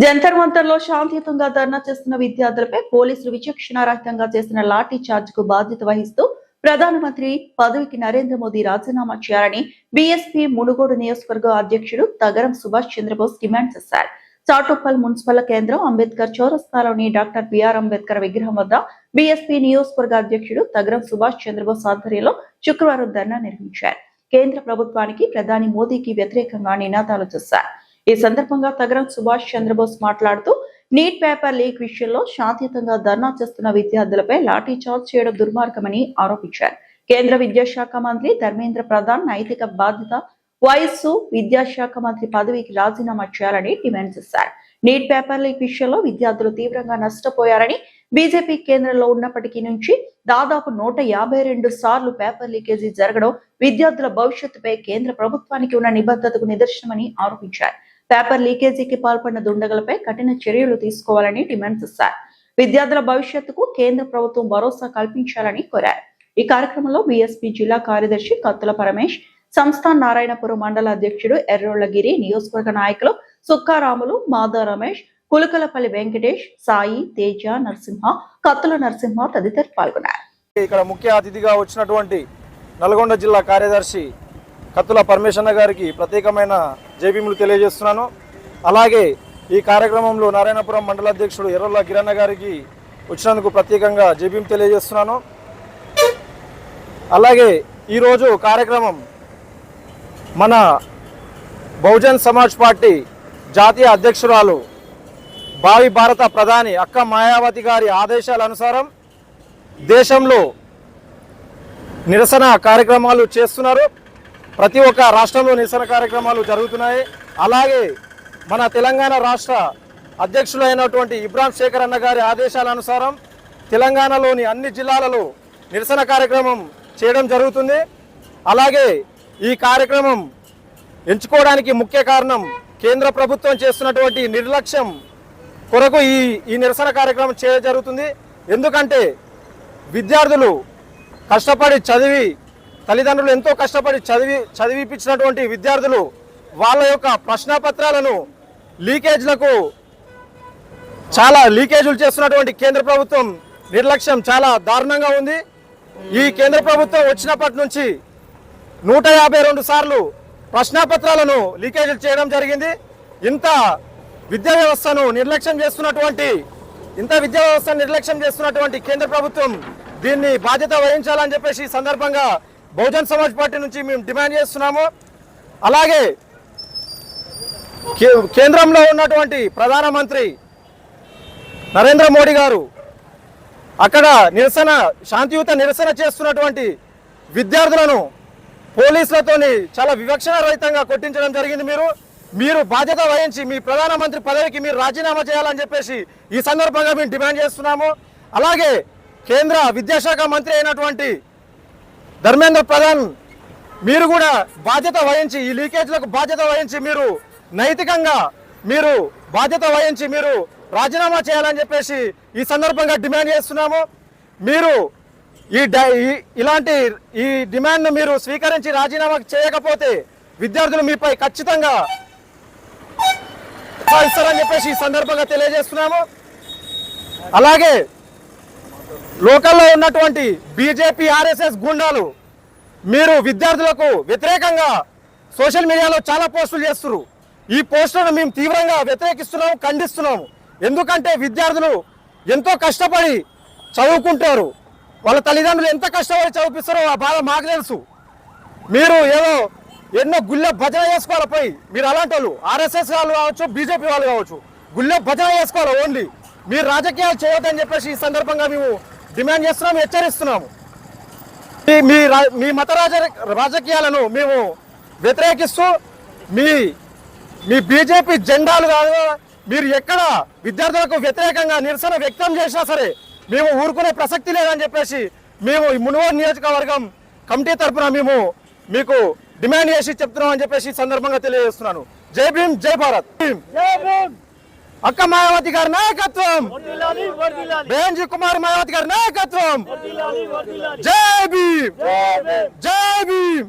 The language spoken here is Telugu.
జంతర్ మంతర్ లో శాంతియుతంగా ధర్నా చేస్తున్న విద్యార్థులపై పోలీసులు విచక్షణారహితంగా చేసిన లాఠీ చార్జ్ కు బాధ్యత వహిస్తూ ప్రధానమంత్రి పదవికి నరేంద్ర మోదీ రాజీనామా చేయాలని బీఎస్పీ మునుగోడు నియోజకవర్గ అధ్యక్షుడు తగరం సుభాష్ చంద్రబోస్ డిమాండ్ చేశారు. చాటుప్పల్ మున్సిపల్ కేంద్రం అంబేద్కర్ చౌరస్తాలోని డాక్టర్ బిఆర్ అంబేద్కర్ విగ్రహం వద్ద బీఎస్పీ నియోజకవర్గ అధ్యక్షుడు తగరం సుభాష్ చంద్రబోస్ ఆధ్వర్యంలో శుక్రవారం ధర్నా నిర్వహించారు. కేంద్ర ప్రభుత్వానికి ప్రధాని మోదీకి వ్యతిరేకంగా నినాదాలు చేశారు. ఈ సందర్భంగా తగరం సుభాష్ చంద్రబోస్ మాట్లాడుతూ నీట్ పేపర్ లీక్ విషయంలో శాంతియుతంగా ధర్నా చేస్తున్న విద్యార్థులపై లాఠీ చార్జ్ చేయడం దుర్మార్గమని ఆరోపించారు. కేంద్ర విద్యాశాఖ మంత్రి ధర్మేంద్ర ప్రధాన్ నైతిక బాధ్యత వయస్సు విద్యాశాఖ మంత్రి పదవికి రాజీనామా చేయాలని డిమాండ్ చేశారు. నీట్ పేపర్ లీక్ విషయంలో విద్యార్థులు తీవ్రంగా నష్టపోయారని, బీజేపీ కేంద్రంలో ఉన్నప్పటికీ నుంచి దాదాపు 152 సార్లు పేపర్ లీకేజీ జరగడం విద్యార్థుల భవిష్యత్తుపై కేంద్ర ప్రభుత్వానికి ఉన్న నిబద్ధతకు నిదర్శనమని ఆరోపించారు. పేపర్ లీకేజీకి పాల్పడిన దుండగులపై కఠిన చర్యలు తీసుకోవాలని డిమాండ్ చేశారు. విద్యార్థుల భవిష్యత్తుకు కేంద్ర ప్రభుత్వం భరోసా కల్పించాలని కోరారు. ఈ కార్యక్రమంలో బీఎస్పీ జిల్లా కార్యదర్శి కత్తుల పరమేష్, సంస్థాన్ నారాయణపురం మండల అధ్యక్షుడు ఎర్రోళ్లగిరి, నియోజకవర్గ నాయకులు సుక్కారాములు, మాధవ రమేష్, కులకలపల్లి వెంకటేష్, సాయి, తేజ, నరసింహ, కత్తుల నరసింహ తదితరులు పాల్గొన్నారు. ఇక్కడ ముఖ్య అతిథిగా వచ్చినటువంటి నల్గొండ జిల్లా కార్యదర్శి కత్తుల పరమేశ్వర గారికి ప్రత్యేకమైన జైభీములు తెలియజేస్తున్నాను. అలాగే ఈ కార్యక్రమంలో నారాయణపురం మండల అధ్యక్షుడు ఎర్రొల్ల గిరన్న గారికి వచ్చినందుకు ప్రత్యేకంగా జైభీం తెలియజేస్తున్నాను. అలాగే ఈరోజు కార్యక్రమం మన బహుజన్ సమాజ్ పార్టీ జాతీయ అధ్యక్షురాలు భావి భారత ప్రధాని అక్క మాయావతి గారి ఆదేశాల అనుసారం దేశంలో నిరసన కార్యక్రమాలు చేస్తున్నారు. ప్రతి ఒక్క రాష్ట్రంలో నిరసన కార్యక్రమాలు జరుగుతున్నాయి. అలాగే మన తెలంగాణ రాష్ట్ర అధ్యక్షులైనటువంటి ఇబ్రాం శేఖర్ అన్న గారి ఆదేశాల అనుసారం తెలంగాణలోని అన్ని జిల్లాలలో నిరసన కార్యక్రమం చేయడం జరుగుతుంది. అలాగే ఈ కార్యక్రమం ఎంచుకోవడానికి ముఖ్య కారణం కేంద్ర ప్రభుత్వం చేస్తున్నటువంటి నిర్లక్ష్యం కొరకు ఈ నిరసన కార్యక్రమం చేయడం జరుగుతుంది. ఎందుకంటే విద్యార్థులు కష్టపడి చదివి, తల్లిదండ్రులు ఎంతో కష్టపడి చదివిపించినటువంటి విద్యార్థులు వాళ్ళ యొక్క ప్రశ్నపత్రాలను లీకేజీలు చేస్తున్నటువంటి కేంద్ర ప్రభుత్వం నిర్లక్ష్యం చాలా దారుణంగా ఉంది. ఈ కేంద్ర ప్రభుత్వం వచ్చినప్పటి నుంచి 152 సార్లు ప్రశ్నపత్రాలను లీకేజీలు చేయడం జరిగింది. ఇంత విద్యా వ్యవస్థను నిర్లక్ష్యం చేస్తున్నటువంటి కేంద్ర ప్రభుత్వం దీన్ని బాధ్యత వహించాలని చెప్పేసి ఈ సందర్భంగా బహుజన్ సమాజ్ పార్టీ నుంచి మేము డిమాండ్ చేస్తున్నాము. అలాగే కేంద్రంలో ఉన్నటువంటి ప్రధానమంత్రి నరేంద్ర మోడీ గారు అక్కడ శాంతియుత నిరసన చేస్తున్నటువంటి విద్యార్థులను పోలీసులతోని చాలా వివక్షణ రహితంగా కొట్టించడం జరిగింది. మీరు బాధ్యత వహించి మీ ప్రధానమంత్రి పదవికి మీరు రాజీనామా చేయాలని చెప్పేసి ఈ సందర్భంగా మేము డిమాండ్ చేస్తున్నాము. అలాగే కేంద్ర విద్యాశాఖ మంత్రి అయినటువంటి ధర్మేంద్ర ప్రధాన్ మీరు కూడా బాధ్యత వహించి, ఈ లీకేజ్లకు బాధ్యత వహించి, మీరు నైతికంగా బాధ్యత వహించి మీరు రాజీనామా చేయాలని చెప్పేసి ఈ సందర్భంగా డిమాండ్ చేస్తున్నాము. మీరు ఇలాంటి డిమాండ్ను మీరు స్వీకరించి రాజీనామా చేయకపోతే విద్యార్థులు మీపై ఖచ్చితంగా ఇస్తారని చెప్పేసి ఈ సందర్భంగా తెలియజేస్తున్నాము. అలాగే లోకల్లో ఉన్నటువంటి బీజేపీ, ఆర్ఎస్ఎస్ గుండాలు మీరు విద్యార్థులకు వ్యతిరేకంగా సోషల్ మీడియాలో చాలా పోస్టులు చేస్తున్నారు. ఈ పోస్టులను మేము తీవ్రంగా వ్యతిరేకిస్తున్నాము, ఖండిస్తున్నాము. ఎందుకంటే విద్యార్థులు ఎంతో కష్టపడి చదువుకుంటారు, వాళ్ళ తల్లిదండ్రులు ఎంత కష్టపడి చదివిస్తారో ఆ బాధ మాకు తెలుసు. మీరు ఎన్నో గుళ్ళ భజన చేసుకోవాలి. పోయి మీరు అలాంటి వాళ్ళు ఆర్ఎస్ఎస్ వాళ్ళు కావచ్చు, బీజేపీ వాళ్ళు కావచ్చు, గుళ్ళ భజన చేసుకోవాలి. ఓన్లీ మీరు రాజకీయాలు చేయొద్దని చెప్పేసి ఈ సందర్భంగా మేము డిమాండ్ చేస్తున్నాము, హెచ్చరిస్తున్నాము. మీ మత రాజకీయాలను మేము వ్యతిరేకిస్తూ మీ బీజేపీ జెండాలు కాదు, మీరు ఎక్కడ విద్యార్థులకు వ్యతిరేకంగా నిరసన వ్యక్తం చేసినా సరే మేము ఊరుకునే ప్రసక్తి లేదని చెప్పేసి మేము ఈ మునుగోడు నియోజకవర్గం కమిటీ తరఫున మేము మీకు డిమాండ్ చేసి చెప్తున్నాం అని చెప్పేసి ఈ సందర్భంగా తెలియజేస్తున్నాను. జై భీమ్, జై భారత్. అక్క మాయావతి గారి నాయకత్వం, బేంజీ కుమార్ మాయావతి గారి నాయకత్వం. జై భీమ్, జై భీమ్.